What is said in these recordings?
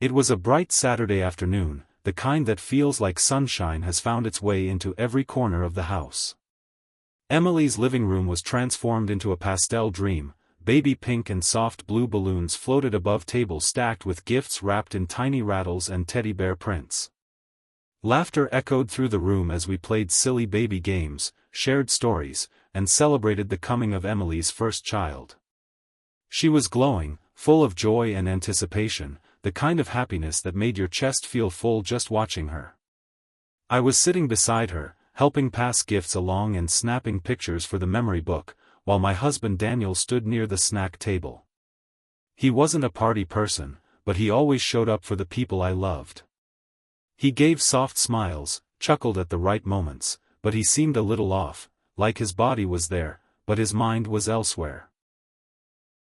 It was a bright Saturday afternoon, the kind that feels like sunshine has found its way into every corner of the house. Emily's living room was transformed into a pastel dream. Baby pink and soft blue balloons floated above tables stacked with gifts wrapped in tiny rattles and teddy bear prints. Laughter echoed through the room as we played silly baby games, shared stories, and celebrated the coming of Emily's first child. She was glowing, full of joy and anticipation, the kind of happiness that made your chest feel full just watching her. I was sitting beside her, helping pass gifts along and snapping pictures for the memory book, while my husband Daniel stood near the snack table. He wasn't a party person, but he always showed up for the people I loved. He gave soft smiles, chuckled at the right moments, but he seemed a little off, like his body was there, but his mind was elsewhere.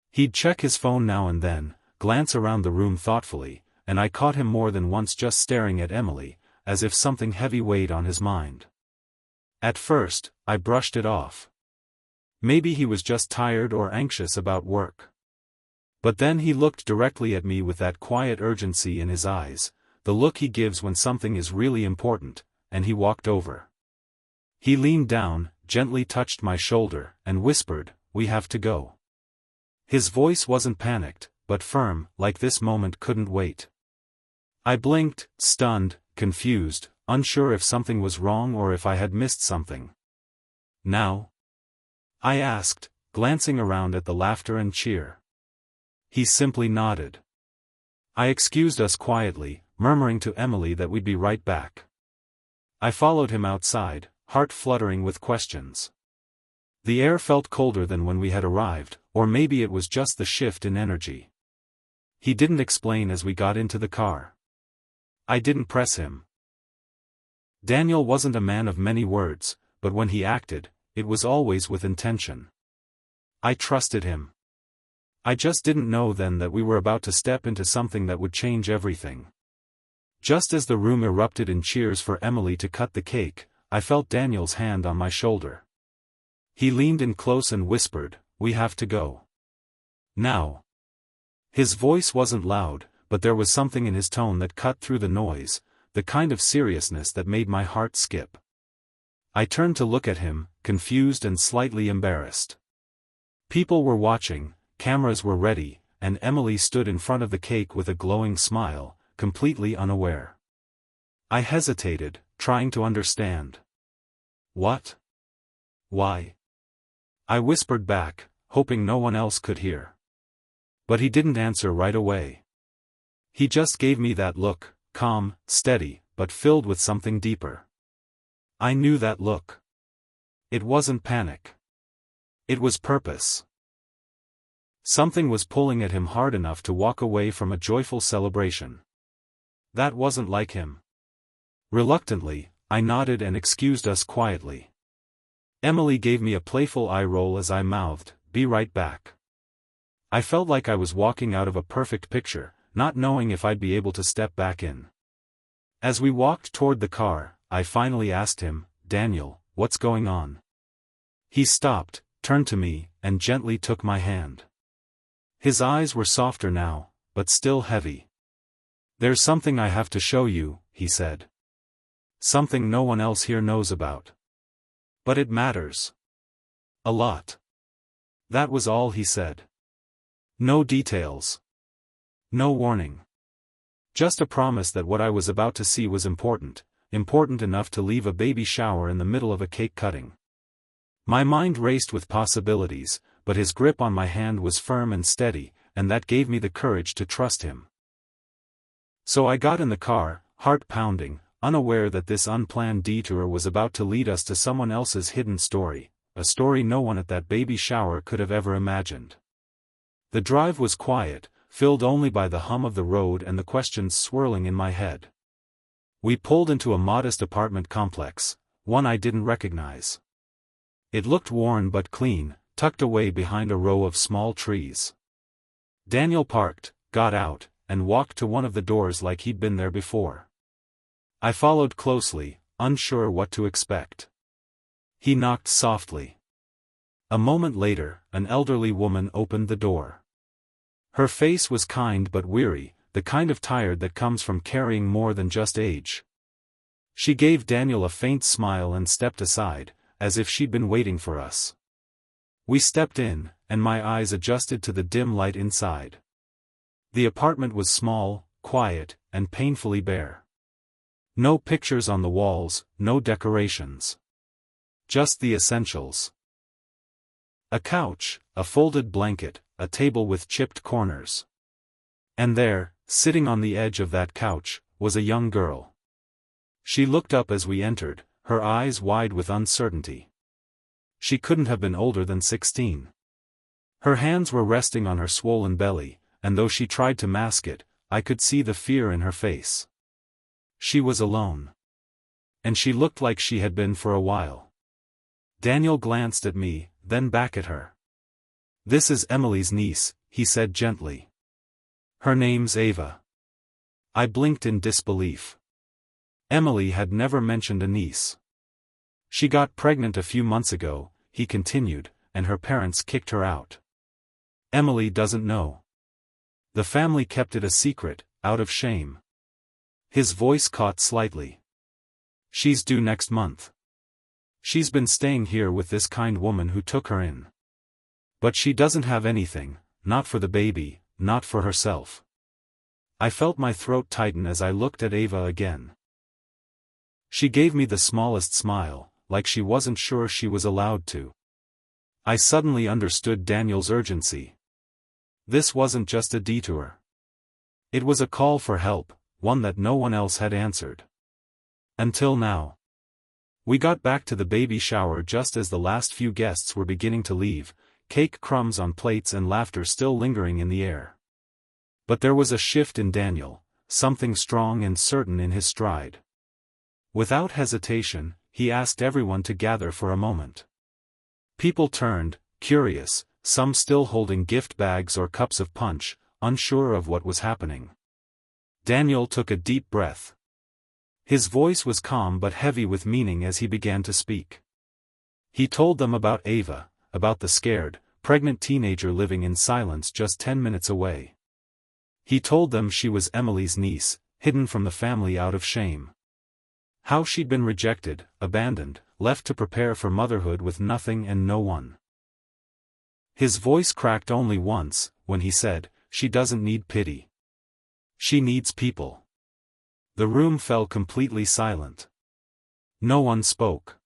He'd check his phone now and then, glance around the room thoughtfully, and I caught him more than once just staring at Emily, as if something heavy weighed on his mind. At first, I brushed it off. Maybe he was just tired or anxious about work. But then he looked directly at me with that quiet urgency in his eyes, the look he gives when something is really important, and he walked over. He leaned down, gently touched my shoulder, and whispered, "We have to go." His voice wasn't panicked, but firm, like this moment couldn't wait. I blinked, stunned, confused, unsure if something was wrong or if I had missed something. "Now?" I asked, glancing around at the laughter and cheer. He simply nodded. I excused us quietly, murmuring to Emily that we'd be right back. I followed him outside, heart fluttering with questions. The air felt colder than when we had arrived, or maybe it was just the shift in energy. He didn't explain as we got into the car. I didn't press him. Daniel wasn't a man of many words, but when he acted, it was always with intention. I trusted him. I just didn't know then that we were about to step into something that would change everything. Just as the room erupted in cheers for Emily to cut the cake, I felt Daniel's hand on my shoulder. He leaned in close and whispered, "We have to go. Now." His voice wasn't loud, but there was something in his tone that cut through the noise, the kind of seriousness that made my heart skip. I turned to look at him, confused and slightly embarrassed. People were watching, cameras were ready, and Emily stood in front of the cake with a glowing smile, completely unaware. I hesitated, trying to understand. "What? Why?" I whispered back, hoping no one else could hear. But he didn't answer right away. He just gave me that look, calm, steady, but filled with something deeper. I knew that look. It wasn't panic. It was purpose. Something was pulling at him hard enough to walk away from a joyful celebration. That wasn't like him. Reluctantly, I nodded and excused us quietly. Emily gave me a playful eye roll as I mouthed, "Be right back." I felt like I was walking out of a perfect picture, not knowing if I'd be able to step back in. As we walked toward the car, I finally asked him, "Daniel, what's going on?" He stopped, turned to me, and gently took my hand. His eyes were softer now, but still heavy. "There's something I have to show you," he said. "Something no one else here knows about. But it matters. A lot." That was all he said. No details. No warning. Just a promise that what I was about to see was important, important enough to leave a baby shower in the middle of a cake cutting. My mind raced with possibilities, but his grip on my hand was firm and steady, and that gave me the courage to trust him. So I got in the car, heart pounding, unaware that this unplanned detour was about to lead us to someone else's hidden story, a story no one at that baby shower could have ever imagined. The drive was quiet, filled only by the hum of the road and the questions swirling in my head. We pulled into a modest apartment complex, one I didn't recognize. It looked worn but clean, tucked away behind a row of small trees. Daniel parked, got out, and walked to one of the doors like he'd been there before. I followed closely, unsure what to expect. He knocked softly. A moment later, an elderly woman opened the door. Her face was kind but weary, the kind of tired that comes from carrying more than just age. She gave Daniel a faint smile and stepped aside, as if she'd been waiting for us. We stepped in, and my eyes adjusted to the dim light inside. The apartment was small, quiet, and painfully bare. No pictures on the walls, no decorations. Just the essentials. A couch, a folded blanket, a table with chipped corners. And there, sitting on the edge of that couch, was a young girl. She looked up as we entered, her eyes wide with uncertainty. She couldn't have been older than 16. Her hands were resting on her swollen belly, and though she tried to mask it, I could see the fear in her face. She was alone. And she looked like she had been for a while. Daniel glanced at me, then back at her. "This is Emily's niece," he said gently. "Her name's Ava." I blinked in disbelief. Emily had never mentioned a niece. "She got pregnant a few months ago," he continued, "and her parents kicked her out. Emily doesn't know. The family kept it a secret, out of shame." His voice caught slightly. "She's due next month. She's been staying here with this kind woman who took her in. But she doesn't have anything, not for the baby, not for herself." I felt my throat tighten as I looked at Ava again. She gave me the smallest smile, like she wasn't sure she was allowed to. I suddenly understood Daniel's urgency. This wasn't just a detour. It was a call for help, one that no one else had answered. Until now. We got back to the baby shower just as the last few guests were beginning to leave, cake crumbs on plates and laughter still lingering in the air. But there was a shift in Daniel, something strong and certain in his stride. Without hesitation, he asked everyone to gather for a moment. People turned, curious, some still holding gift bags or cups of punch, unsure of what was happening. Daniel took a deep breath. His voice was calm but heavy with meaning as he began to speak. He told them about Ava, about the scared, pregnant teenager living in silence just 10 minutes away. He told them she was Emily's niece, hidden from the family out of shame. How she'd been rejected, abandoned, left to prepare for motherhood with nothing and no one. His voice cracked only once, when he said, "She doesn't need pity. She needs people." The room fell completely silent. No one spoke.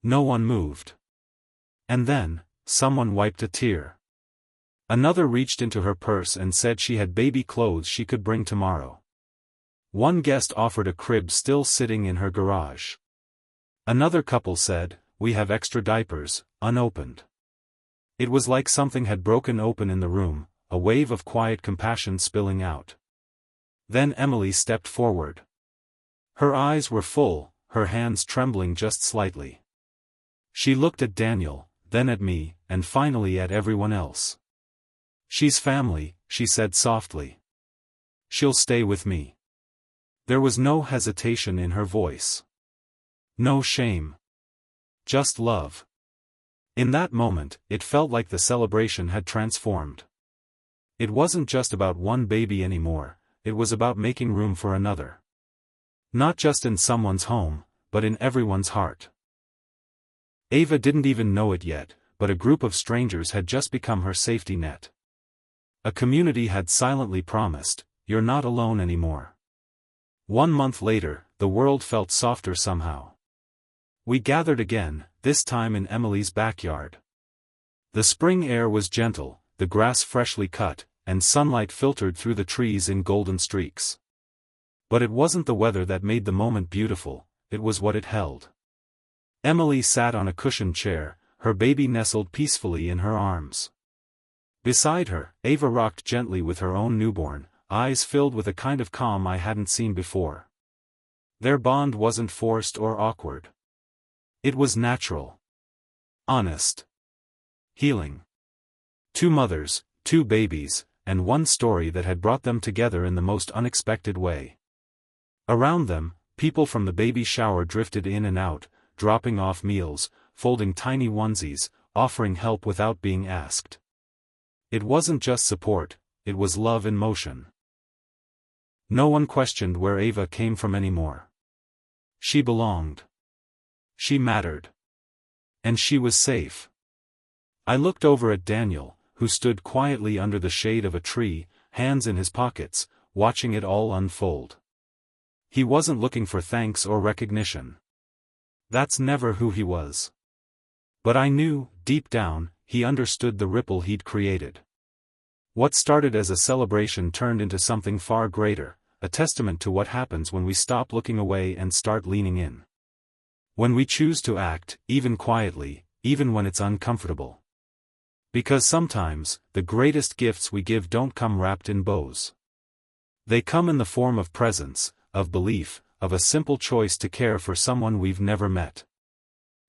No one moved. And then, someone wiped a tear. Another reached into her purse and said she had baby clothes she could bring tomorrow. One guest offered a crib still sitting in her garage. Another couple said, "We have extra diapers, unopened." It was like something had broken open in the room, a wave of quiet compassion spilling out. Then Emily stepped forward. Her eyes were full, her hands trembling just slightly. She looked at Daniel, then at me, and finally at everyone else. "She's family," she said softly. "She'll stay with me." There was no hesitation in her voice. No shame. Just love. In that moment, it felt like the celebration had transformed. It wasn't just about one baby anymore, it was about making room for another. Not just in someone's home, but in everyone's heart. Ava didn't even know it yet, but a group of strangers had just become her safety net. A community had silently promised, "You're not alone anymore." 1 month later, the world felt softer somehow. We gathered again, this time in Emily's backyard. The spring air was gentle, the grass freshly cut, and sunlight filtered through the trees in golden streaks. But it wasn't the weather that made the moment beautiful, it was what it held. Emily sat on a cushioned chair, her baby nestled peacefully in her arms. Beside her, Ava rocked gently with her own newborn, eyes filled with a kind of calm I hadn't seen before. Their bond wasn't forced or awkward. It was natural. Honest. Healing. 2 mothers, 2 babies, and one story that had brought them together in the most unexpected way. Around them, people from the baby shower drifted in and out, dropping off meals, folding tiny onesies, offering help without being asked. It wasn't just support, it was love in motion. No one questioned where Ava came from anymore. She belonged. She mattered. And she was safe. I looked over at Daniel, who stood quietly under the shade of a tree, hands in his pockets, watching it all unfold. He wasn't looking for thanks or recognition. That's never who he was. But I knew, deep down, he understood the ripple he'd created. What started as a celebration turned into something far greater, a testament to what happens when we stop looking away and start leaning in. When we choose to act, even quietly, even when it's uncomfortable. Because sometimes, the greatest gifts we give don't come wrapped in bows. They come in the form of presence, of belief, of a simple choice to care for someone we've never met.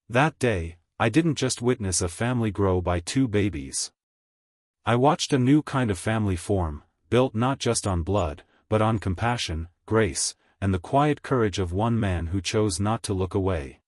That day, I didn't just witness a family grow by 2 babies. I watched a new kind of family form, built not just on blood, but on compassion, grace, and the quiet courage of one man who chose not to look away.